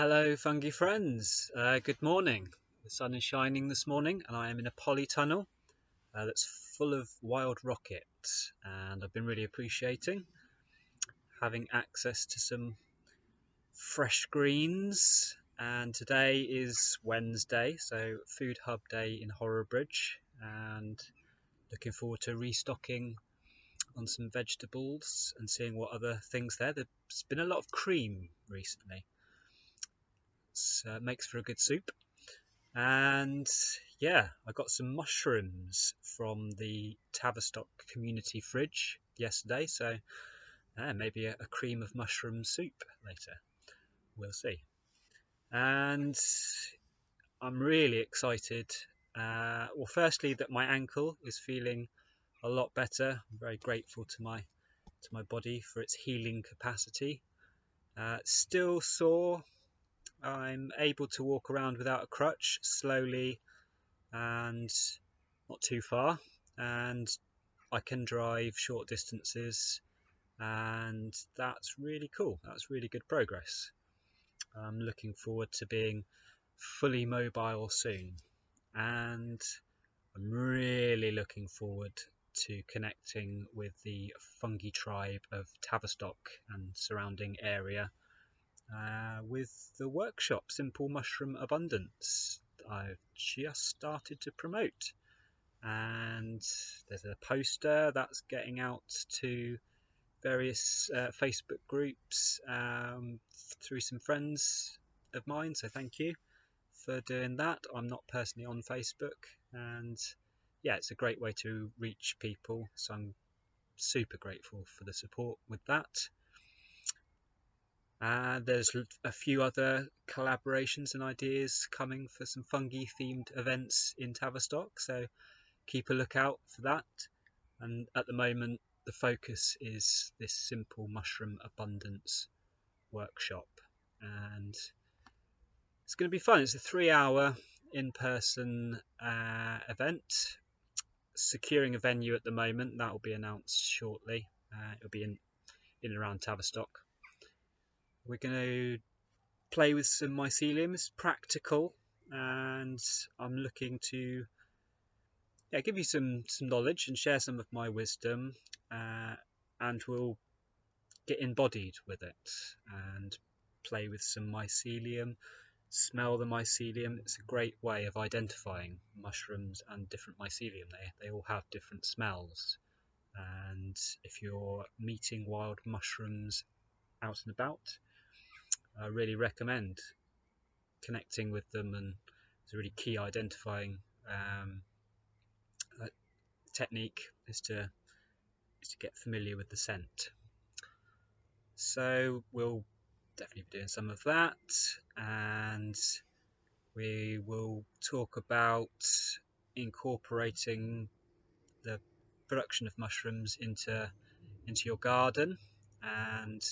Hello, fungi friends. Good morning. The sun is shining this morning, and I am in a polytunnel that's full of wild rockets. And I've been really appreciating having access to some fresh greens. And today is Wednesday, so Food Hub Day in Horrobridge, and looking forward to restocking on some vegetables and seeing what other things there. There's been a lot of cream recently, so it makes for a good soup. And yeah, I got some mushrooms from the Tavistock community fridge yesterday, so maybe a cream of mushroom soup later. We'll see. And I'm really excited. Well, firstly, that my ankle is feeling a lot better. I'm very grateful to my body for its healing capacity. Still sore. I'm able to walk around without a crutch slowly and not too far, and I can drive short distances, and that's really cool. That's really good progress. I'm looking forward to being fully mobile soon, and I'm really looking forward to connecting with the Fungi Tribe of Tavistock and surrounding area with the workshop Simple Mushroom Abundance I've just started to promote. And there's a poster that's getting out to various Facebook groups through some friends of mine, so thank you for doing that. I'm not personally on Facebook, and yeah, it's a great way to reach people, so I'm super grateful for the support with that. There's a few other collaborations and ideas coming for some fungi themed events in Tavistock, so keep a lookout for that. And at the moment, the focus is this Simple Mushroom Abundance workshop, and it's going to be fun. It's a 3-hour in-person event. Securing a venue at the moment, that will be announced shortly. It'll be in and around Tavistock. We're going to play with some mycelium. It's practical, and I'm looking to give you some knowledge and share some of my wisdom, and we'll get embodied with it and play with some mycelium, smell the mycelium. It's a great way of identifying mushrooms and different mycelium. They all have different smells, and if you're meeting wild mushrooms out and about, I really recommend connecting with them, and it's a really key identifying technique is to get familiar with the scent. So we'll definitely be doing some of that, and we will talk about incorporating the production of mushrooms into your garden, and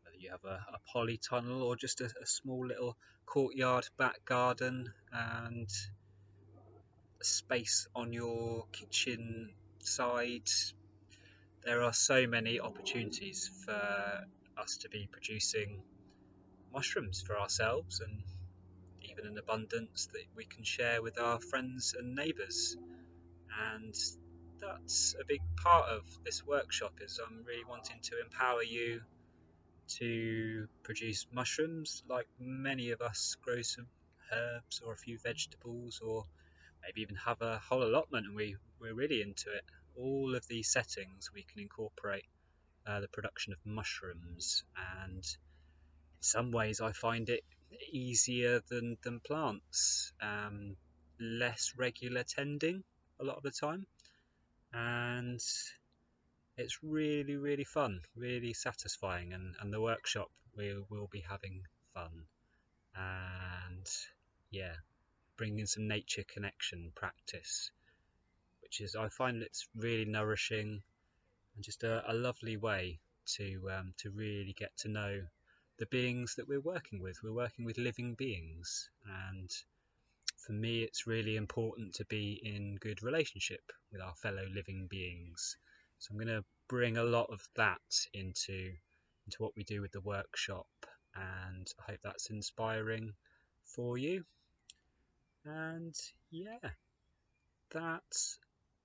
whether you have a polytunnel or just a small little courtyard back garden and a space on your kitchen side, there are so many opportunities for us to be producing mushrooms for ourselves, and even an abundance that we can share with our friends and neighbours. And that's a big part of this workshop, is I'm really wanting to empower you to produce mushrooms, like many of us grow some herbs or a few vegetables, or maybe even have a whole allotment, and we're really into it. All of these settings we can incorporate the production of mushrooms, and in some ways I find it easier than plants. Less regular tending a lot of the time, and it's really, really fun, really satisfying, and the workshop we will be having fun, and yeah, bringing some nature connection practice, which is, I find it's really nourishing and just a lovely way to really get to know the beings that we're working with. We're working with living beings, and for me it's really important to be in good relationship with our fellow living beings. So I'm going to bring a lot of that into what we do with the workshop, and I hope that's inspiring for you. And yeah, that's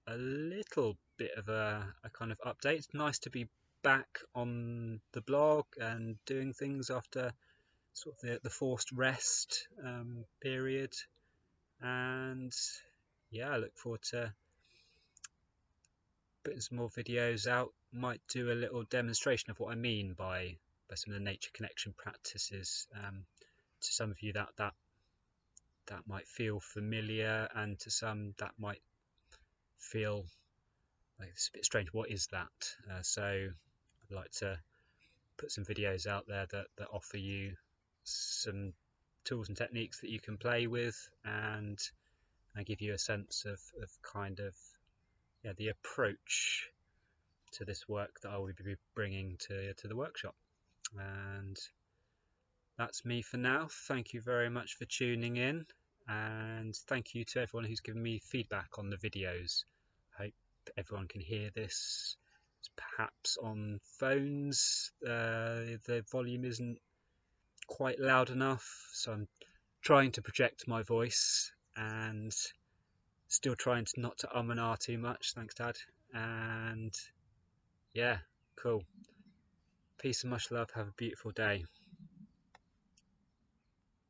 a little bit of a kind of update. It's nice to be back on the blog and doing things after sort of the forced rest period. And yeah, I look forward to putting some more videos out. Might do a little demonstration of what I mean by some of the nature connection practices. To some of you that might feel familiar, and to some that might feel like it's a bit strange. What is that? So I'd like to put some videos out there that offer you some tools and techniques that you can play with, and give you a sense of kind of the approach to this work that I will be bringing to the workshop. And that's me for now. Thank you very much for tuning in, and thank you to everyone who's given me feedback on the videos. I hope everyone can hear this. Perhaps on phones the volume isn't quite loud enough, so I'm trying to project my voice and still trying to not to and ah too much. Thanks, Dad. And yeah, cool. Peace and much love. Have a beautiful day.